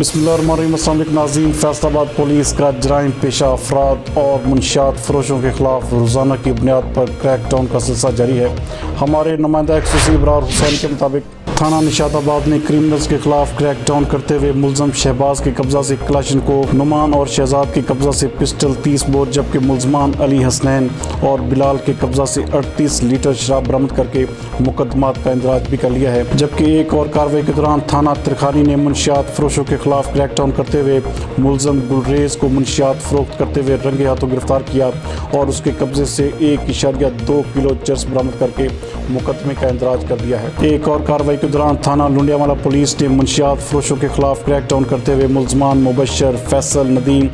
बिस्मिल्लाहिर्रहमानिर्रहीम। नाज़रीन, फैसलाबाद पुलिस का जराइम पेशा अफराद और मुनशियात फरोशों के खिलाफ रोज़ाना की बुनियाद पर क्रैक डाउन का सिलसिला जारी है। हमारे नुमाइंदा एक्स इब्रार हुसैन के मुताबिक थाना निशाताबाद ने क्रिमिनल्स के खिलाफ क्रैक डाउन करते हुए मुलजम शहबाज के कब्जा से क्लाशनकोव, नुमान और शहजाद के कब्जा से पिस्टल 30 बोर, जबकि मुलजमान अली हसनैन और बिलाल के कब्जा से 38 लीटर शराब बरामद करके मुकदमात का इंदराज भी कर लिया है। जबकि एक और कार्रवाई के दौरान थाना तिरखानी ने मुनशियात फरोशों के खिलाफ क्रैक डाउन करते हुए मुलजम गुलरेज को मुनशियात फरोख्त करते हुए रंगे हाथों गिरफ्तार किया और उसके कब्जे से 1.2 किलो चरस बरामद करके मुकदमे का इंदराज कर दिया है। एक और कार्रवाई के दौरान थाना लुंडियावाला पुलिस ने मुनशियात फरोशों के खिलाफ क्रैक डाउन करते हुए मुलजमान मुबशर, फैसल, नदीम,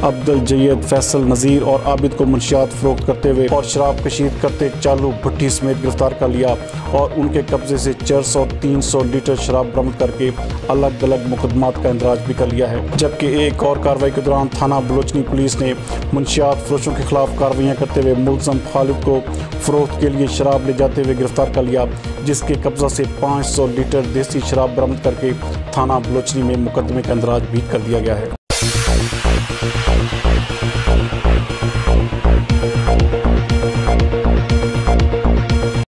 अब्दुल जयद, फैसल, नज़ीर और आबिद को मुनशियात फरोख्त करते हुए और शराब कशीद करते चालू भट्टी समेत गिरफ्तार कर लिया और उनके कब्जे से चरस और 300 लीटर शराब बरामद करके अलग अलग मुकदमात का इंदराज भी कर लिया है। जबकि एक और कार्रवाई के दौरान थाना बलोचनी पुलिस ने मुनशियात फरोशों के खिलाफ कार्रवाइयाँ करते हुए मुलजम खालिद को फरोख्त के लिए शराब ले जाते हुए गिरफ्तार कर लिया, जिसके कब्जा से 500 लीटर देसी शराब बरामद करके थाना बलोचनी में मुकदमे का इंदराज भी कर दिया गया है।